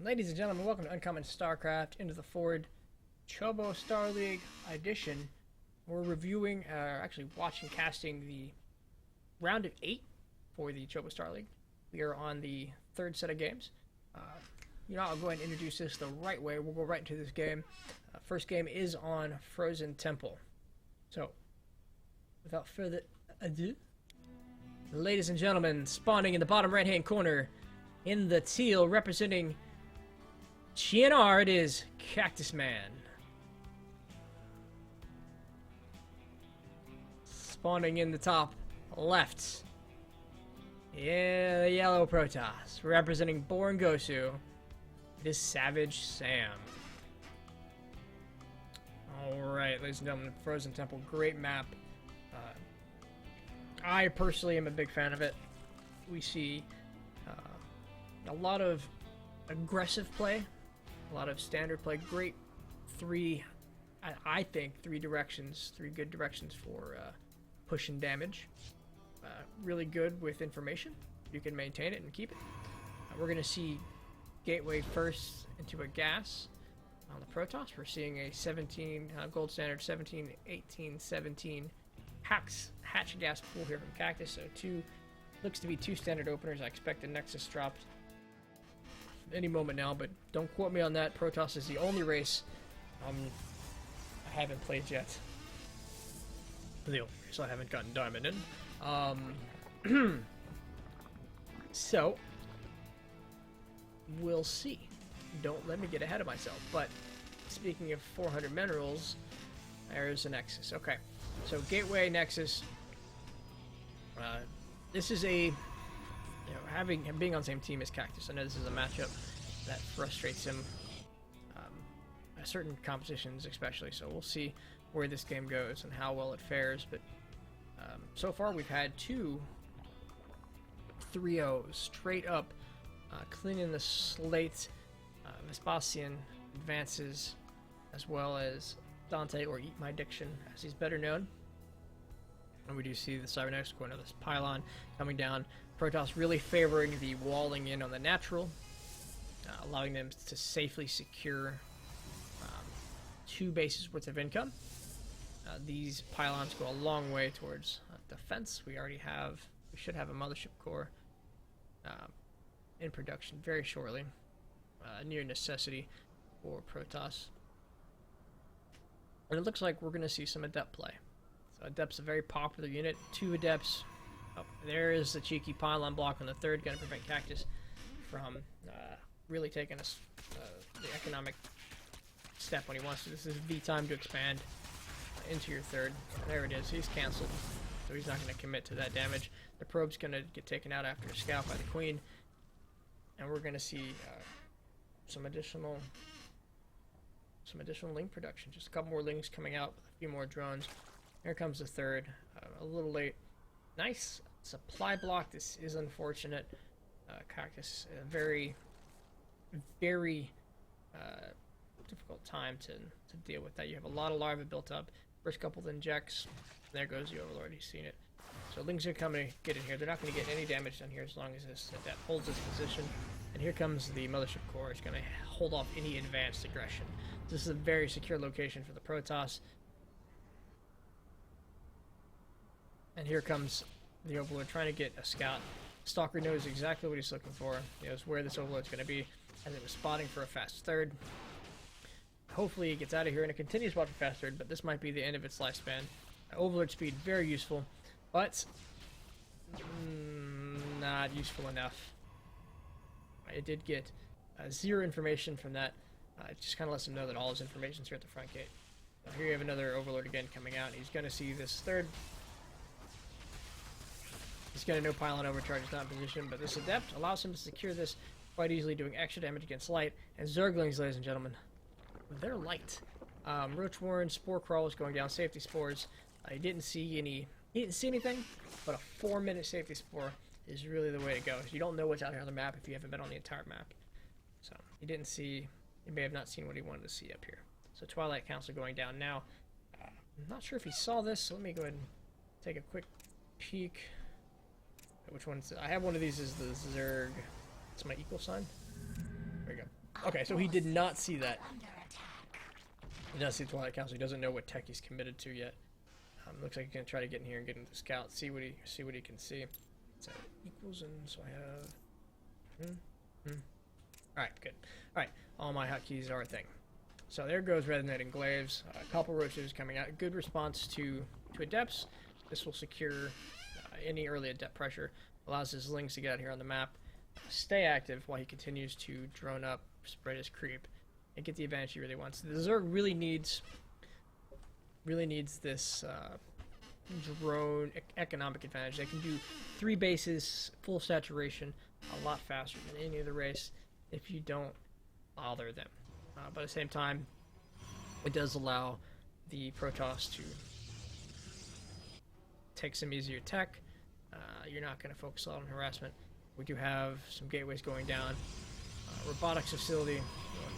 Ladies and gentlemen, welcome to Uncommon StarCraft Into the Forward Chobo Star League Edition. We're reviewing, actually watching, casting the round of 8 for the Chobo Star League. We are on the third set of games. I'll go ahead and introduce this the right way. We'll go right into this game. First game is on Frozen Temple. So, without further ado, ladies and gentlemen, spawning in the bottom right-hand corner, in the teal, representing GnR, it is Cactusman. Spawning in the top left, yeah, the yellow Protoss, representing Born Gosu, it is SavageSam. Alright, ladies and gentlemen, Frozen Temple, great map. I personally am a big fan of it. We see a lot of aggressive play, a lot of standard play, great I think three good directions for push and damage. Really good with information. You can maintain it and keep it. We're going to see Gateway first into a gas on the Protoss. We're seeing a 17 gold standard 17, 18, 17 hatch gas pool here from Cactus. So looks to be two standard openers. I expect the Nexus dropped any moment now, but don't quote me on that. Protoss is the only race I haven't played yet. The only race I haven't gotten diamond in. So we'll see. Don't let me get ahead of myself. But speaking of 400 minerals, there's a Nexus. Okay, so Gateway Nexus. This is a being on the same team as Cactus. I know this is a matchup that frustrates him. Certain competitions, especially. So we'll see where this game goes and how well it fares. But so far, we've had 2 3-0s straight up, cleaning the slate. Vespasian advances, as well as Dante, or Eat My Diction, as he's better known. And we do see the cybernetics going to this pylon coming down. Protoss really favoring the walling in on the natural, allowing them to safely secure 2 bases worth of income. These pylons go a long way towards defense. We should have a mothership core in production very shortly, near necessity for Protoss. And it looks like we're going to see some Adept play. So Adept's a very popular unit. 2 Adepts. Oh, there is the cheeky pylon block on the third, going to prevent Cactus from really taking the economic step when he wants to. This is V time to expand into your third. There it is. He's canceled, so he's not going to commit to that damage. The probe's going to get taken out after a scout by the Queen, and we're going to see some additional link production. Just a couple more links coming out with a few more drones. Here comes the third. A little late. Nice supply block. This is unfortunate. Cactus, a very, very difficult time to deal with that. You have a lot of larvae built up. First couple of injects. There goes the Overlord. He's seen it. So Lings are coming to get in here. They're not going to get any damage done here as long as this Adept holds its position. And here comes the Mothership Core. It's going to hold off any advanced aggression. This is a very secure location for the Protoss. And here comes the Overlord trying to get a scout. Stalker knows exactly what he's looking for. He knows where this Overlord's going to be, as it was spotting for a fast third. Hopefully he gets out of here and it continues spot for fast third, but this might be the end of its lifespan. Overlord speed, very useful, but not useful enough. It did get 0 information from that. It just kind of lets him know that all his information's here at the front gate. Now here you have another Overlord again coming out. He's going to see this third. He's going to know pylon overcharge is not in position, but this Adept allows him to secure this quite easily, doing extra damage against light. And Zerglings, ladies and gentlemen, they're light. Roach Warren, Spore Crawl is going down, safety spores. He didn't see anything, but a 4-minute safety spore is really the way to go. You don't know what's out here on the map if you haven't been on the entire map. So he may have not seen what he wanted to see up here. So Twilight Council going down now. I'm not sure if he saw this, so let me go ahead and take a quick peek. Which one's I have one of these as the Zerg. It's my equal sign. There we go. Okay, so he did not see that. He doesn't see the Twilight Council. He doesn't know what tech he's committed to yet. Looks like he's gonna try to get in here and get into the scout, see what he can see. So equals, and so I have. All right, good. All right, all my hotkeys are a thing. So there goes Resonating Glaives. A couple roaches coming out. Good response to adepts. This will secure any early adept pressure. Allows his lings to get out here on the map. Stay active while he continues to drone up, spread his creep, and get the advantage he really wants. The Zerg really needs this drone economic advantage. They can do 3 bases, full saturation, a lot faster than any other race if you don't bother them. But at the same time, it does allow the Protoss to take some easier tech. You're not going to focus a lot on harassment. We do have some gateways going down. Robotics facility.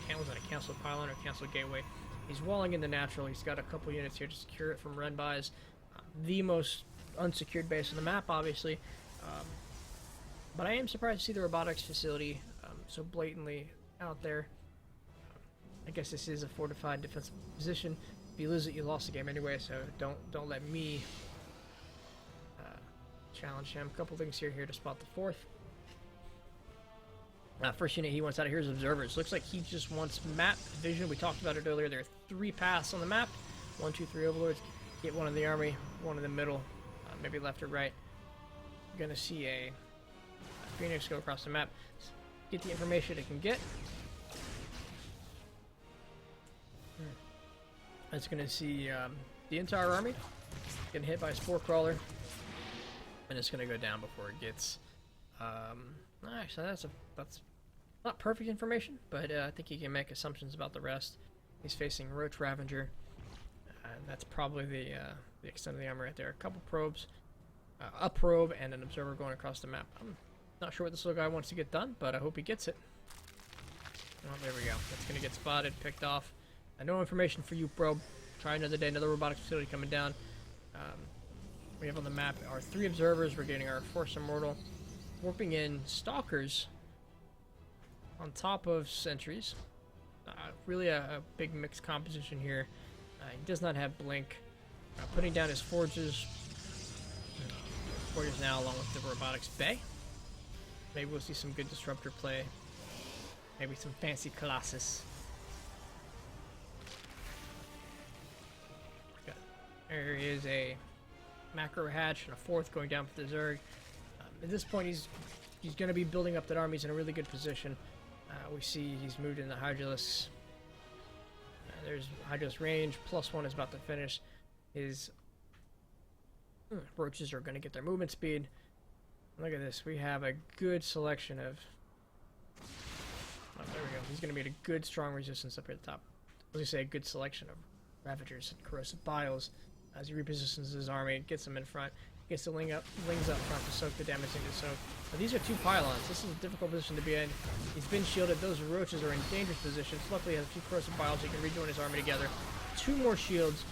Was on a canceled pylon or canceled gateway. He's walling in the natural. He's got a couple units here to secure it from run-bys. The most unsecured base on the map, obviously. But I am surprised to see the robotics facility so blatantly out there. I guess this is a fortified defensive position. If you lose it, you lost the game anyway. So don't let me challenge him. A couple things here to spot the 4th. First unit he wants out of here is observers. Looks like he just wants map vision. We talked about it earlier. There are 3 paths on the map. 1, 2, 3 overlords. Get one in the army, one in the middle, maybe left or right. You're gonna see a Phoenix go across the map. Get the information it can get. It's gonna see the entire army getting hit by a spore crawler, and it's gonna go down before it gets. So that's not perfect information, but I think you can make assumptions about the rest. He's facing Roach Ravager. That's probably the extent of the armor right there. A couple probes, a probe, and an observer going across the map. I'm not sure what this little guy wants to get done, but I hope he gets it. Oh, there we go. That's going to get spotted, picked off. No information for you, probe. Try another day, another robotics facility coming down. We have on the map our 3 observers. We're getting our Force Immortal. Warping in Stalkers on top of Sentries. Really a big mixed composition here. He does not have Blink. Putting down his Forges. Forges now along with the Robotics Bay. Maybe we'll see some good Disruptor play. Maybe some fancy Colossus. There is a Macro Hatch and a 4th going down for the Zerg. At this point, he's going to be building up that army. He's in a really good position. We see he's moved in the Hydralisk. There's Hydralisk range. +1 is about to finish. His roaches are going to get their movement speed. Look at this. We have a good selection of... Oh, there we go. He's going to be at a good, strong resistance up here at the top. I was going to say a good selection of Ravagers and Corrosive Biles as he repositions his army, gets them in front. Gets the lings up front to soak the damage into soak. Now, these are 2 pylons. This is a difficult position to be in. He's been shielded. Those roaches are in dangerous positions. Luckily, he has a few corrosive biles. He can rejoin his army together. 2 more shields.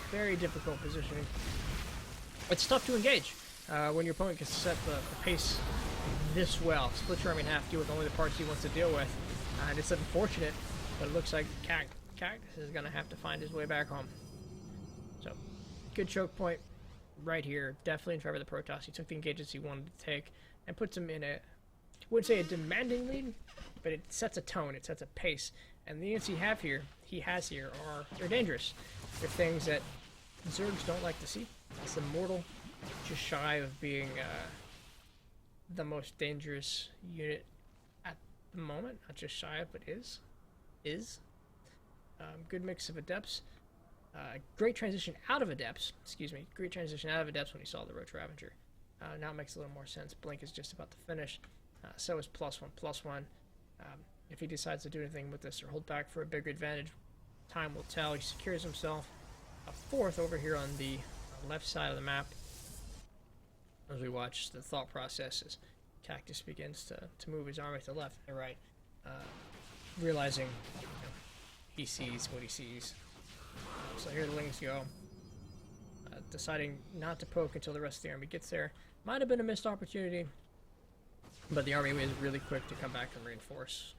Very difficult positioning. It's tough to engage when your opponent can set the pace this well. Split your army in half, deal with only the parts he wants to deal with. And it's unfortunate, but it looks like Cactus is going to have to find his way back home. So, good choke point. Right here, definitely in favor of the Protoss. He took the engagements he wanted to take and puts him in I wouldn't say a demanding lead, but it sets a tone, it sets a pace. And the units he has here they're dangerous. They're things that Zergs don't like to see. It's Immortal, just shy of being the most dangerous unit at the moment. Not just shy of, but is. Good mix of Adepts. Great transition out of Adepts. Great transition out of Adepts when he saw the Roach Ravager. Now it makes a little more sense. Blink is just about to finish. So is +1/+1. If he decides to do anything with this or hold back for a bigger advantage, time will tell. He secures himself a 4th over here on the left side of the map. As we watch the thought process as Cactus begins to move his army to the left and right, realizing he sees what he sees. So here the Lings go, deciding not to poke until the rest of the army gets there. Might have been a missed opportunity, but the army is really quick to come back and reinforce.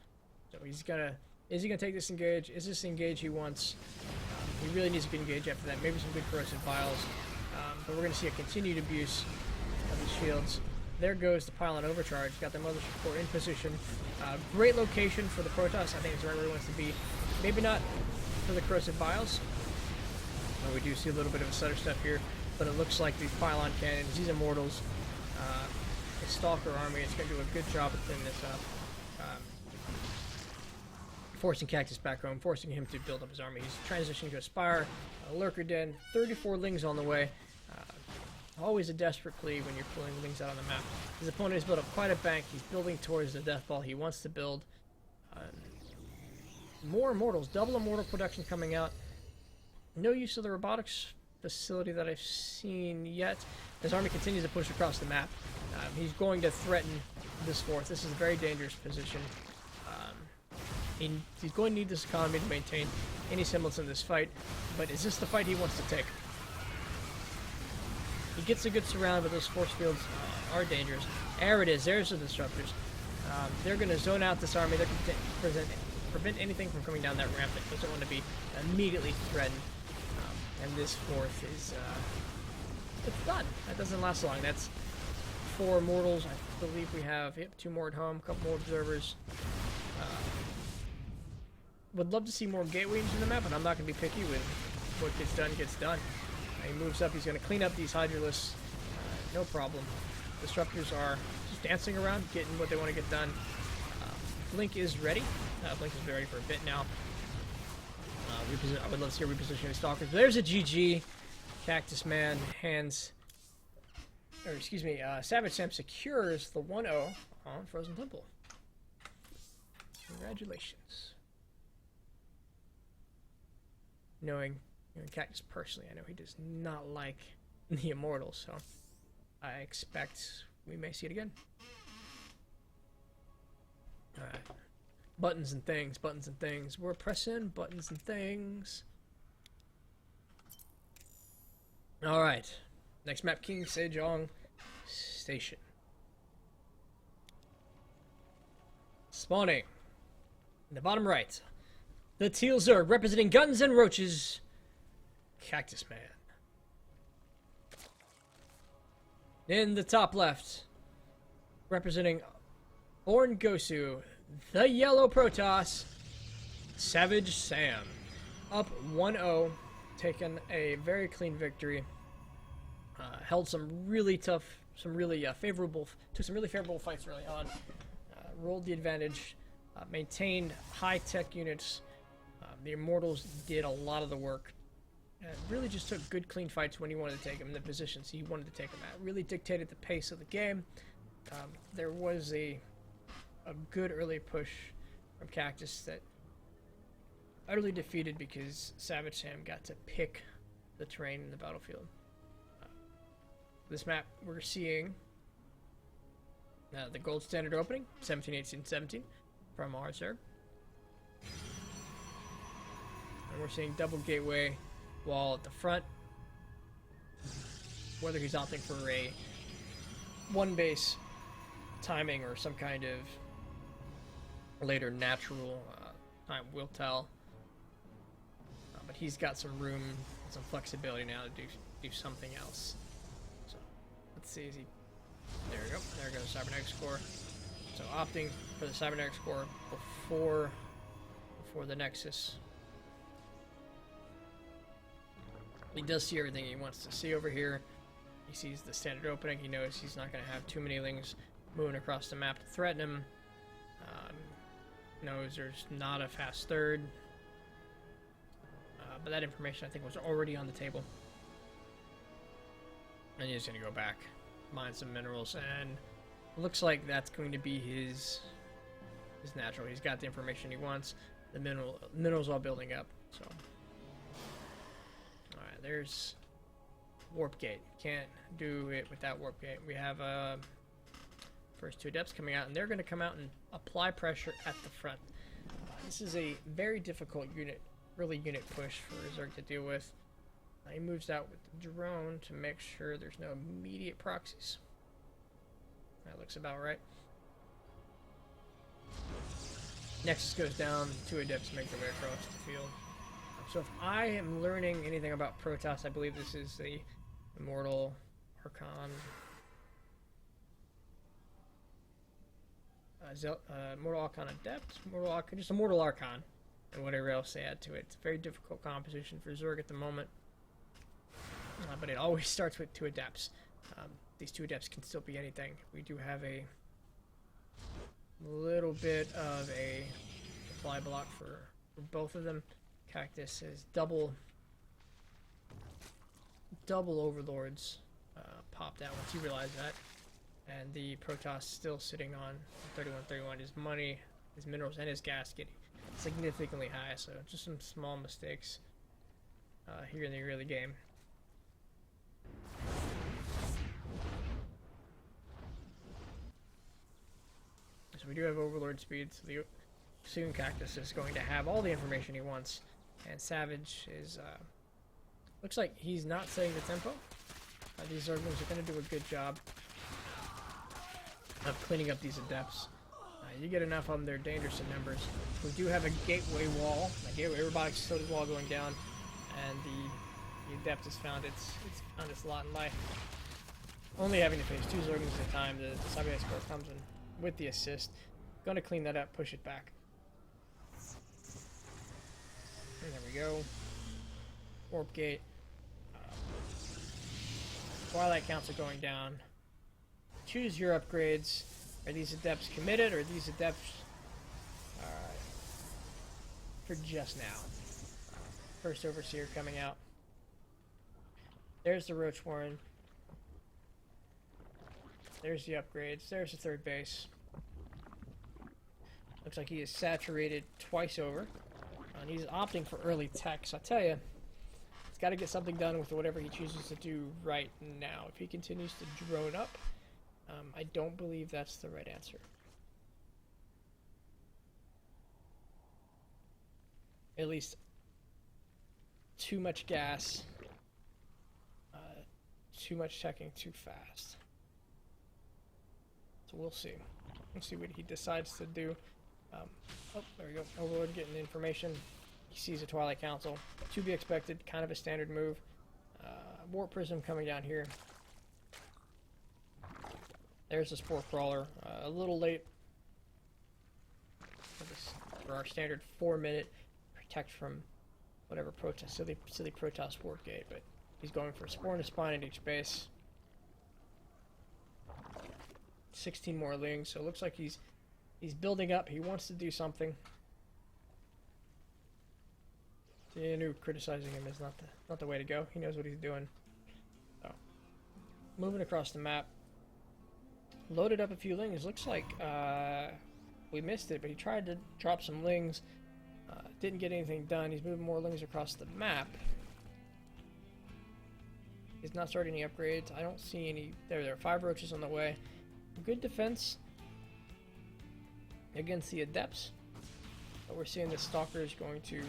So he's gonna, is he gonna take this engage? Is this engage he wants? He really needs a good engage after that. Maybe some good corrosive vials. But we're gonna see a continued abuse of these shields. There goes the pylon overcharge. Got the mothership core in position. Great location for the Protoss. I think it's right where he wants to be. Maybe not for the corrosive vials. We do see a little bit of a stutter step here, but it looks like these pylon cannons, these immortals, a stalker army, it's going to do a good job of cleaning this up. Forcing Cactus back home, forcing him to build up his army. He's transitioning to a Spire, a Lurker Den, 34 Lings on the way. Always a desperate plea when you're pulling Lings out on the map. His opponent has built up quite a bank. He's building towards the death ball he wants to build. More immortals, double immortal production coming out. No use of the robotics facility that I've seen yet. His army continues to push across the map. He's going to threaten this fourth. This is a very dangerous position. He's going to need this economy to maintain any semblance in this fight. But is this the fight he wants to take? He gets a good surround, but those force fields are dangerous. There it is. There's the disruptors. They're going to zone out this army. They're going to prevent anything from coming down that ramp that doesn't want to be immediately threatened. And this fourth is, it's done. That doesn't last long. That's 4 immortals. I believe we have, yep, 2 more at home, a couple more observers. Would love to see more gateways in the map, but I'm not going to be picky with what gets done, gets done. He moves up. He's going to clean up these Hydralisks. No problem. Disruptors are just dancing around, getting what they want to get done. Blink is ready. Blink has been ready for a bit now. I would love to see a repositioning of Stalkers. But there's a GG. Cactusman hands, or excuse me, SavageSam secures the 1-0 on Frozen Temple. Congratulations. Knowing Cactus personally, I know he does not like the Immortals, so I expect we may see it again. Alright. Buttons and things, buttons and things. We're pressing buttons and things. Alright. Next map, King Sejong Station. Spawning. In the bottom right. The Teal Zerg representing Guns and Roaches. Cactusman. In the top left. Representing Aaron Gosu. The Yellow Protoss. SavageSam. Up 1-0. Taken a very clean victory. Held some really tough, some really favorable fights early on. Rolled the advantage. Maintained high-tech units. The Immortals did a lot of the work. Really just took good, clean fights when he wanted to take them in the positions he wanted to take them at. Really dictated the pace of the game. There was a good early push from Cactus that utterly defeated because SavageSam got to pick the terrain in the battlefield. This map, we're seeing the gold standard opening, 17, 18, 17 from our Zerg. And we're seeing double gateway wall at the front. Whether he's opting for a one base timing or some kind of later natural time will tell. But he's got some room, some flexibility now to do something else. So let's see. Is he? There we go. There goes the Cybernetics core. So opting for the Cybernetics core before the Nexus. He does see everything he wants to see over here. He sees the standard opening. He knows he's not going to have too many Lings moving across the map to threaten him. Knows there's not a fast third. But that information, I think, was already on the table. And he's going to go back, mine some minerals, and it looks like that's going to be his natural. He's got the information he wants. The minerals all building up. So, all right, there's Warp Gate. Can't do it without Warp Gate. We have first 2 adepts coming out, and they're going to come out and apply pressure at the front. This is a very difficult early unit push for Zerg to deal with. He moves out with the drone to make sure there's no immediate proxies. That looks about right. Nexus goes down, 2 Adepts make their way across the field. So if I am learning anything about Protoss, I believe this is the Immortal Archon. Mortal Archon Adept, Mortal Archon, just a Mortal Archon, and whatever else they add to it. It's a very difficult composition for Zerg at the moment, but it always starts with 2 Adepts. These 2 Adepts can still be anything. We do have a little bit of a supply block for both of them. Cactus is double Overlords popped out once you realize that. And the Protoss still sitting on 3131. His money, his minerals, and his gas getting significantly high. So just some small mistakes here in the early game. So we do have Overlord speed. So the soon Cactus is going to have all the information he wants. And Savage is looks like he's not setting the tempo. These Zerglings are going to do a good job of cleaning up these Adepts. You get enough of them, they're dangerous in numbers. We do have a gateway wall, a gateway robotic facility wall going down, and the Adept has found its lot in life. Only having to face 2 Zerglings at a time, the SavageSam comes in with the assist. Gonna clean that up, push it back. And there we go. Warp gate. Twilight counts are going down. Choose your upgrades. Are these Adepts committed, or are these Adepts for just now? First Overseer coming out. There's the Roach Warren. There's the upgrades. There's the 3rd base. Looks like he is saturated twice over. And he's opting for early tech. So I tell you, he's got to get something done with whatever he chooses to do right now. If he continues to drone up, I don't believe that's the right answer. At least too much gas, too much checking too fast. So we'll see. We'll see what he decides to do. Oh, there we go. Overlord getting information. He sees a Twilight Council. To be expected, kind of a standard move. Warp Prism coming down here. There's the Spore Crawler. A little late for our standard 4-minute protect from whatever Protoss, silly Protoss warp gate, but he's going for a Spore and a Spine at each base. 16 more Lings, so it looks like he's building up. He wants to do something. GnR criticizing him is not the way to go. He knows what he's doing. So, moving across the map. Loaded up a few Lings. Looks like we missed it, but he tried to drop some Lings. Didn't get anything done. He's moving more Lings across the map. He's not starting any upgrades. I don't see any. There are 5 Roaches on the way. Good defense against the Adepts. But we're seeing the Stalker is going to...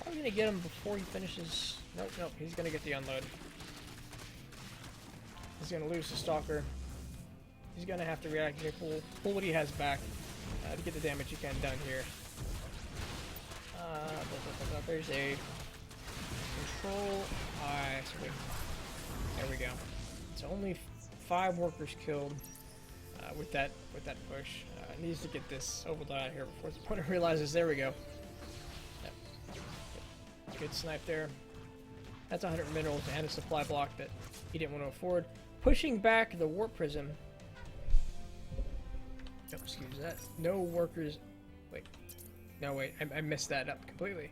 probably going to get him before he finishes... Nope, he's going to get the unload. He's going to lose the Stalker. He's going to have to react and pull what he has back to get the damage he can done here. There's a control... there we go. It's only 5 workers killed with that push. Needs to get this Overlord out of here before the opponent realizes. There we go. Yep. Good snipe there. That's 100 minerals and a supply block that he didn't want to afford. Pushing back the Warp Prism. Oh, excuse that. No workers. Wait. No, wait. I messed that up completely.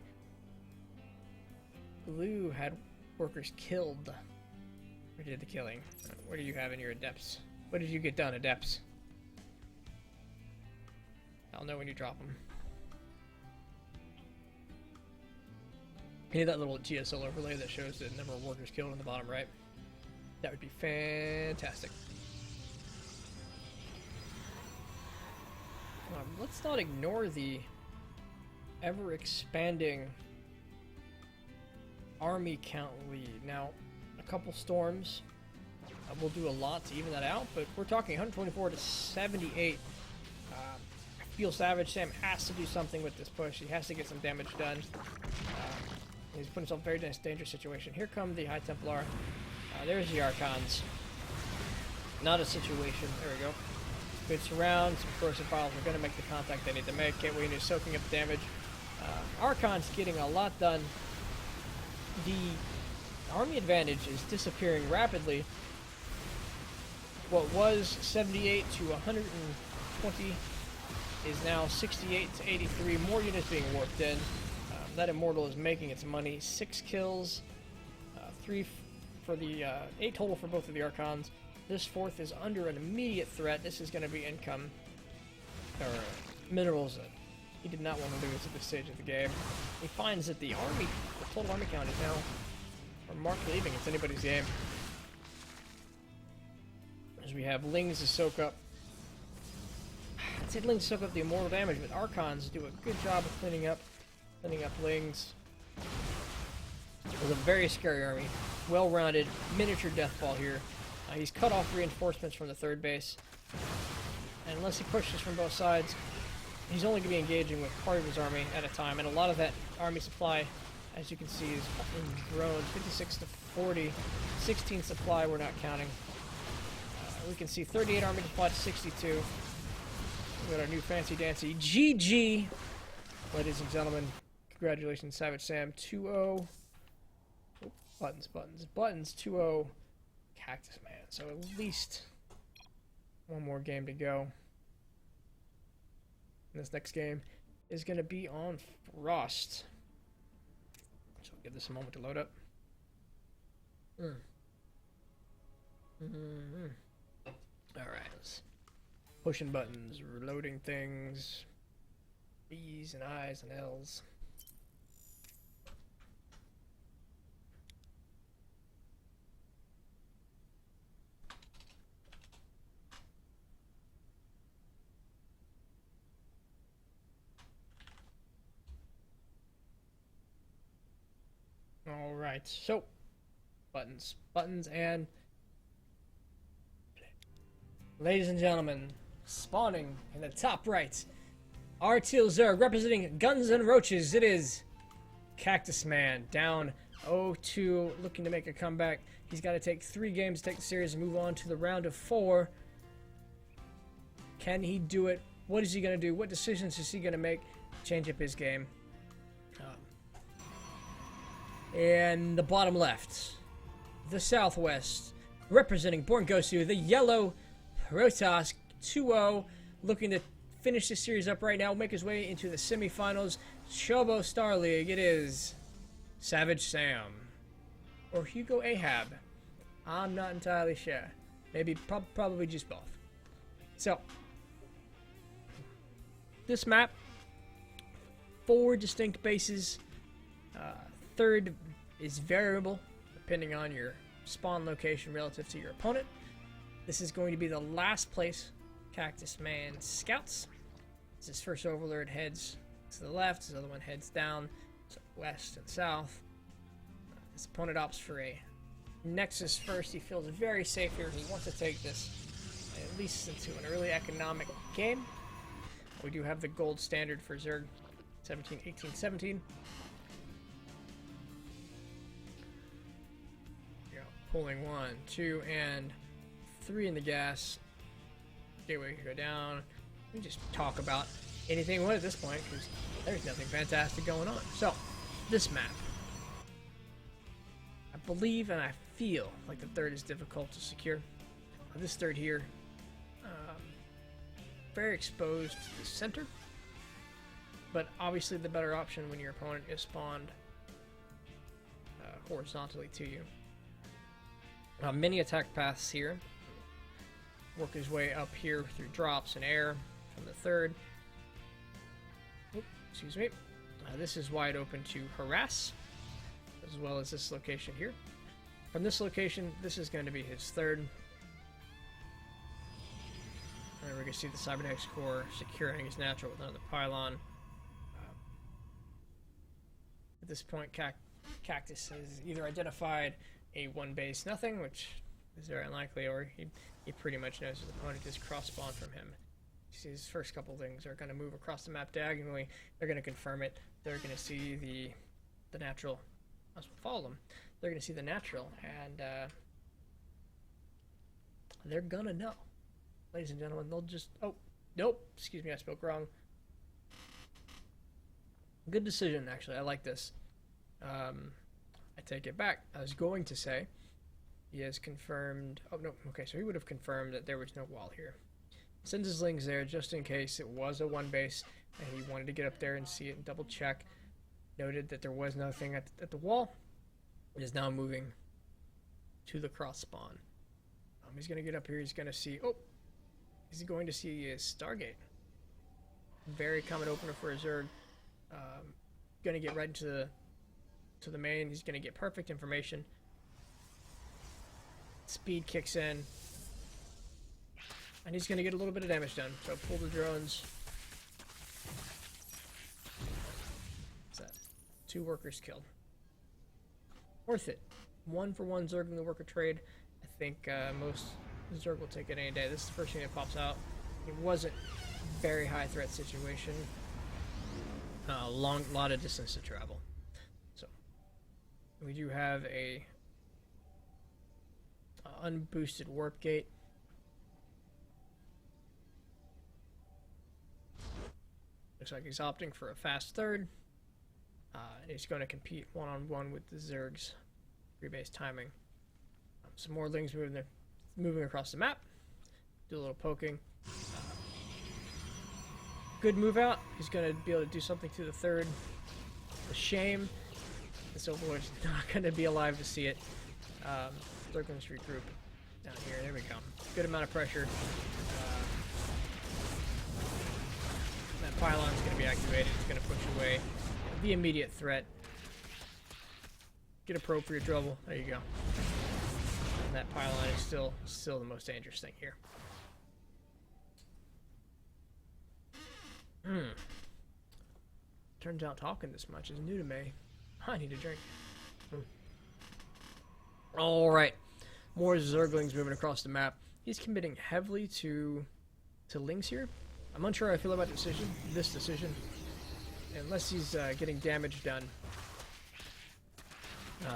Blue had workers killed. Where did the killing? What do you have in your Adepts? What did you get done, Adepts? I'll know when you drop them. I need that little GSL overlay that shows the number of workers killed in the bottom right. That would be fantastic. Let's not ignore the ever-expanding army count lead. Now, a couple storms will do a lot to even that out, but we're talking 124 to 78. feel SavageSam has to do something with this push. He has to get some damage done. He's put himself in a very dangerous situation. Here come the High Templar. There's the Archons. Not a situation. There we go. Good surrounds. Of course, the files are going to make the contact they need to make. Gateway is soaking up the damage. Archon's getting a lot done. The army advantage is disappearing rapidly. What was 78 to 120 is now 68 to 83. More units being warped in. That Immortal is making its money. 6 kills, 3 for the 8 total for both of the Archons. This 4th is under an immediate threat. This is going to be income or minerals that he did not want to lose at this stage of the game. He finds that the total army count is now remarkably even. It's anybody's game. As we have Lings to soak up. I'd say Lings soak up the Immortal damage, but Archons do a good job of cleaning up Lings. It was a very scary army. Well-rounded, miniature deathball here. He's cut off reinforcements from the 3rd base. And unless he pushes from both sides, he's only going to be engaging with part of his army at a time. And a lot of that army supply, as you can see, is grown 56 to 40. 16 supply we're not counting. We can see 38 army supply to 62. We got our new fancy-dancy GG. Ladies and gentlemen, congratulations, SavageSam 2-0. Buttons 2-0 Cactusman. So at least one more game to go. And this next game is going to be on Frost. So we'll give this a moment to load up. Alright, let's pushing buttons, reloading things. B's and I's and L's. All right, so buttons, and ladies and gentlemen, spawning in the top right. Artil Zerg representing Guns and Roaches. It is Cactusman down 0-2, looking to make a comeback. He's got to take 3 games to take the series and move on to the round of 4. Can he do it? What is he going to do? What decisions is he going to make to change up his game? And the bottom left, the southwest, representing Born Gosu, the yellow Protoss 2-0, looking to finish this series up right now, make his way into the semifinals. Chobo Star League, it is SavageSam or Hugo Ahab. I'm not entirely sure. Maybe, probably just both. So, this map, 4 distinct bases. 3rd is variable, depending on your spawn location relative to your opponent. This is going to be the last place Cactusman scouts. His first overlord heads to the left, his other one heads down, so west and south. His opponent opts for a Nexus first. He feels very safe here. He wants to take this at least into an early economic game. We do have the gold standard for Zerg 17, 18, 17. Pulling 1, 2, and 3 in the gas. Gateway can go down. We just talk about anything at this point because there's nothing fantastic going on. So, this map, I believe and I feel like the 3rd is difficult to secure. This 3rd here, very exposed to the center, but obviously the better option when your opponent is spawned horizontally to you. Many attack paths here. Work his way up here through drops and air from the 3rd. Oop, excuse me. This is wide open to harass, as well as this location here. From this location, this is going to be his 3rd. And we're going to see the Cybernetic core securing his natural with another pylon. At this point, Cactus has either identified a 1 base nothing, which is very unlikely, or he pretty much knows his opponent is cross-spawned from him. These first couple things are going to move across the map diagonally. They're going to confirm it. They're going to see the natural. I'll follow them. They're going to see the natural, and they're going to know. Ladies and gentlemen, they'll just... Oh, nope. Excuse me, I spoke wrong. Good decision, actually. I like this. I take it back. I was going to say he has confirmed... Oh, no. Okay, so he would have confirmed that there was no wall here. Sends his lings there just in case it was a one base and he wanted to get up there and see it and double check. Noted that there was nothing at the wall. It is now moving to the cross spawn. He's going to get up here. He's going to see... Oh! He's going to see his Stargate. Very common opener for a Zerg. Going to get right into the main. He's going to get perfect information. Speed kicks in. And he's going to get a little bit of damage done. So pull the drones. What's that? 2 workers killed. Worth it. 1-for-1 Zerg in the worker trade. I think most Zerg will take it any day. This is the first thing that pops out. It wasn't a very high threat situation. A lot of distance to travel. So we do have a unboosted warp gate. Looks like he's opting for a fast third. He's going to compete one-on-one with the Zerg's free-base timing. Some more lings moving across the map. Do a little poking. Good move out. He's going to be able to do something to the third. A shame. This Overlord's not going to be alive to see it. They're going to regroup down here. There we go. Good amount of pressure. That pylon's going to be activated. It's going to push away the immediate threat. Get appropriate trouble. There you go. And that pylon is still the most dangerous thing here. Turns out talking this much is new to me. I need a drink. Alright. More Zerglings moving across the map. He's committing heavily to lings here. I'm unsure how I feel about this decision. Unless he's getting damage done.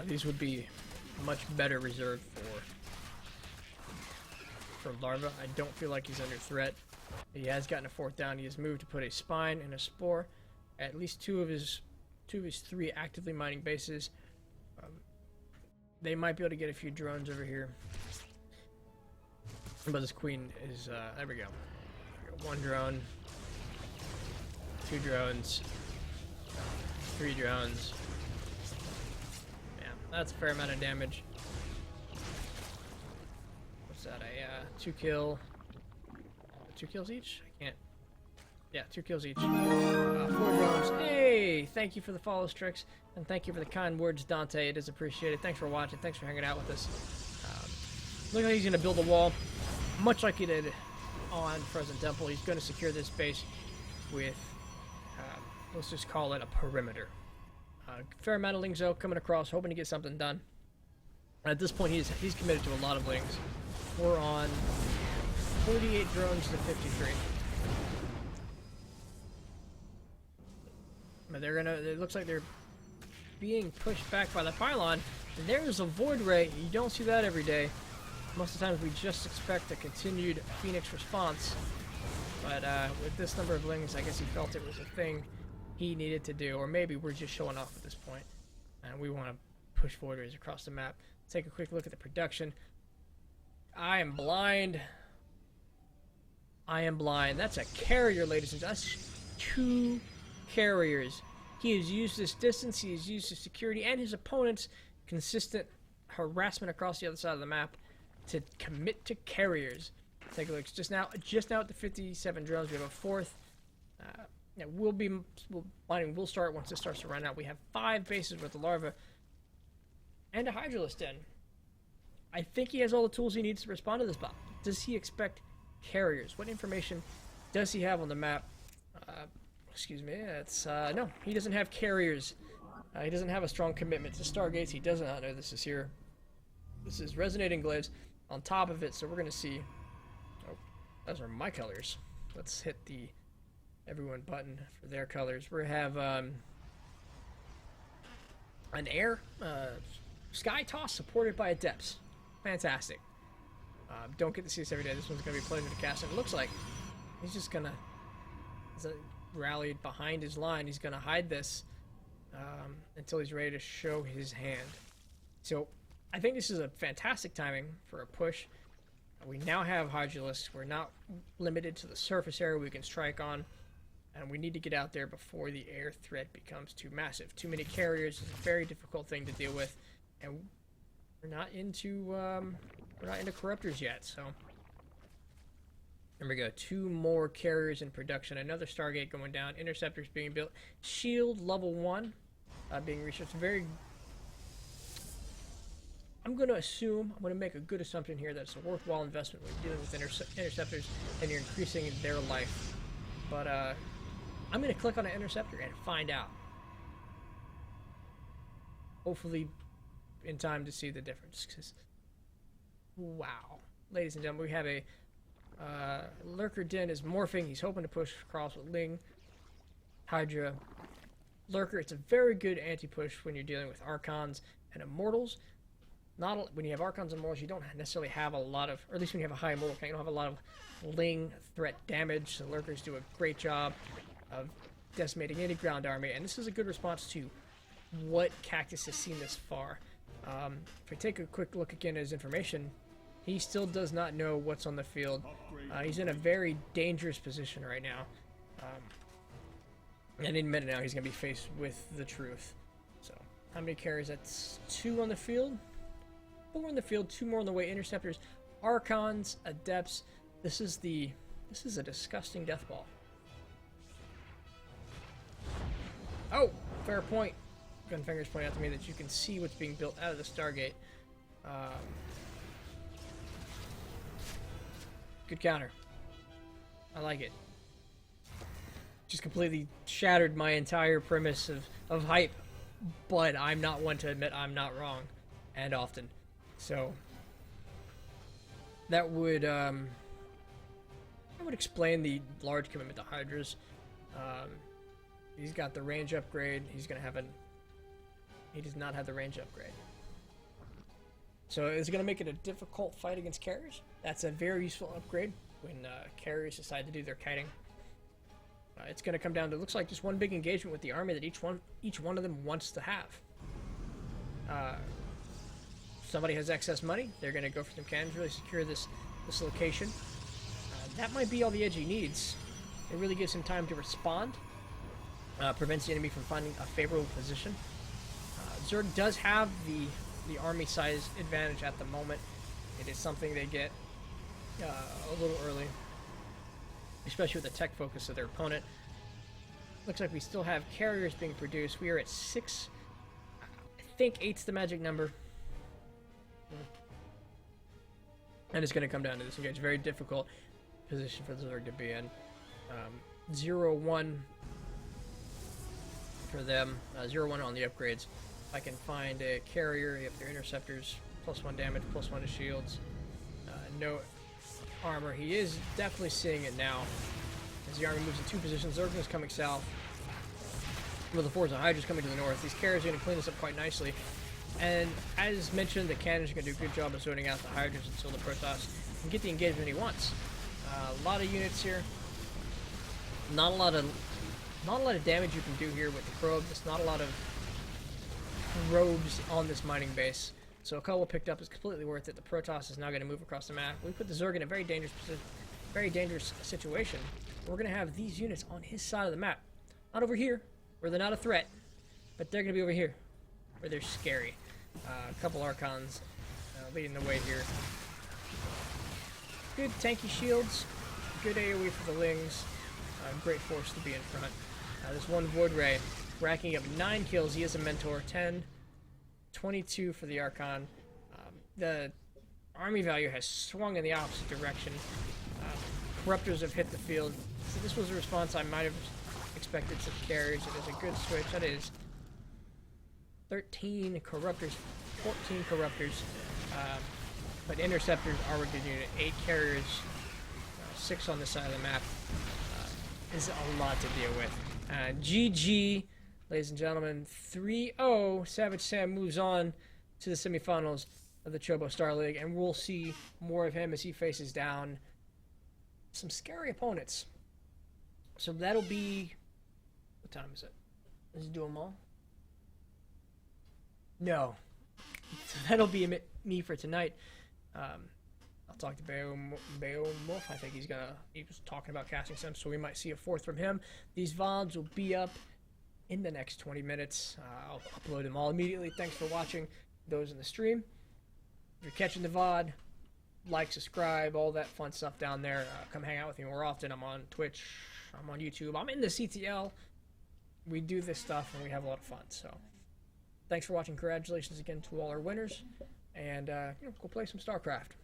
These would be much better reserved for Larva. I don't feel like he's under threat. He has gotten a 4th down. He has moved to put a spine and a spore at least two of his 3 actively mining bases. They might be able to get a few drones over here. But this queen is there we go. 1 drone, 2 drones, 3 drones. Yeah, that's a fair amount of damage. What's that? A 2 kill. 2 kills each? I can't. Yeah, 2 kills each. 4 drones. Hey! Thank you for the follow, Strix. And thank you for the kind words, Dante. It is appreciated. Thanks for watching. Thanks for hanging out with us. Looks like he's going to build a wall, much like he did on Frozen Temple. He's going to secure this base with, let's just call it a perimeter. Fair amount of lings, though, coming across, hoping to get something done. At this point, he's committed to a lot of lings. We're on 48 drones to 53. But it looks like they're being pushed back by the pylon. And there's a void ray. You don't see that every day. Most of the times we just expect a continued Phoenix response. But with this number of lings, I guess he felt it was a thing he needed to do. Or maybe we're just showing off at this point. And we want to push void rays across the map. Let's take a quick look at the production. I am blind. I am blind. That's a carrier, ladies and gentlemen. That's 2 carriers. He has used this distance. He has used his security and his opponent's consistent harassment across the other side of the map to commit to carriers. Take a look. Just now at the 57 drones. We have a 4th. Mining will start once this starts to run out. We have 5 bases with the larva and a Hydralisk den. I think he has all the tools he needs to respond to this bomb. Does he expect carriers? What information does he have on the map? Excuse me. It's no. He doesn't have carriers. He doesn't have a strong commitment to Stargates. He does not know this is here. This is resonating glaives on top of it. So we're going to see. Oh, those are my colors. let's hit the everyone button for their colors. We have an air sky toss supported by adepts. Fantastic. Don't get to see this every day. This one's going to be a pleasure to cast. And it looks like he's just going to, rallied behind his line, he's going to hide this until he's ready to show his hand. So I think this is a fantastic timing for a push. We now have Hydralisks. We're not limited to the surface area we can strike on. And we need to get out there before the air threat becomes too massive. Too many carriers is a very difficult thing to deal with. And we're not into corruptors yet, so there we go. 2 more carriers in production. Another Stargate going down. Interceptors being built. Shield level 1 being researched. I'm going to make a good assumption here that it's a worthwhile investment when dealing with interceptors and you're increasing their life. But I'm going to click on an interceptor and find out. Hopefully in time to see the difference. 'Cause wow. Ladies and gentlemen, we have a Lurker Den is morphing. He's hoping to push across with Ling, Hydra, Lurker. It's a very good anti-push when you're dealing with Archons and Immortals. When you have Archons and Immortals, you don't necessarily have a lot of, or at least when you have a high Immortal count, you don't have a lot of Ling threat damage. So Lurkers do a great job of decimating any ground army, and this is a good response to what Cactus has seen this far. If we take a quick look again at his information, he still does not know what's on the field. He's in a very dangerous position right now. And in a minute now, he's going to be faced with the truth. So, how many carries? That's 2 on the field. 4 on the field, 2 more on the way. Interceptors, Archons, Adepts. This is a disgusting death ball. Oh, fair point. Gunfingers point out to me that you can see what's being built out of the Stargate. Good counter. I like it. Just completely shattered my entire premise of hype, but I'm not one to admit I'm not wrong, and often. So that would explain the large commitment to Hydras. He's got the range upgrade. He does not have the range upgrade. So is it going to make it a difficult fight against carriers? That's a very useful upgrade when carriers decide to do their kiting. It's going to come down to, looks like, just one big engagement with the army that each one of them wants to have. Somebody has excess money. They're going to go for some cannons, really secure this location. That might be all the edge he needs. It really gives him time to respond. Prevents the enemy from finding a favorable position. Zerg does have the army size advantage at the moment. It is something they get a little early, especially with the tech focus of their opponent. Looks like we still have carriers being produced. We are at 6. I think 8's the magic number. And it's going to come down to this engage. Very difficult position for the Zerg to be in. 0-1 for them. 0-1 on the upgrades. If I can find a carrier, you have their interceptors, +1 damage, +1 to shields. No armor. He is definitely seeing it now. As the army moves in 2 positions, Zerg is coming south. With the Forza Hydra's coming to the north. These carriers are going to clean this up quite nicely. And as mentioned, the cannons are going to do a good job of zoning out the Hydras until the Protoss can get the engagement he wants. A lot of units here. Not a lot of damage you can do here with the probes. It's not a lot of probes on this mining base. So a couple picked up is completely worth it. The Protoss is now going to move across the map. We put the Zerg in a very dangerous situation. We're going to have these units on his side of the map. Not over here, where they're not a threat, but they're going to be over here, where they're scary. A couple Archons leading the way here. Good tanky shields, good AoE for the Lings, great force to be in front. This one Void Ray racking up 9 kills. He is a mentor. 10, 22 for the Archon. The army value has swung in the opposite direction. Corruptors have hit the field. So this was a response I might have expected to carriers. It is a good switch. That is 13 Corruptors, 14 Corruptors. But Interceptors are a good unit. 8 carriers, 6 on this side of the map is a lot to deal with. GG, ladies and gentlemen, 3-0. SavageSam moves on to the semifinals of the Chobo Star League, and we'll see more of him as he faces down some scary opponents. So that'll be... What time is it? Let's do them all. No. So that'll be me for tonight. I'll talk to Beowulf. I think he was talking about casting some, so we might see a fourth from him. These VODs will be up in the next 20 minutes. I'll upload them all immediately. Thanks for watching those in the stream. If you're catching the VOD, like, subscribe, all that fun stuff down there. Come hang out with me more often. I'm on Twitch. I'm on YouTube. I'm in the CTL. We do this stuff, and we have a lot of fun. So thanks for watching. Congratulations again to all our winners. And go play some StarCraft.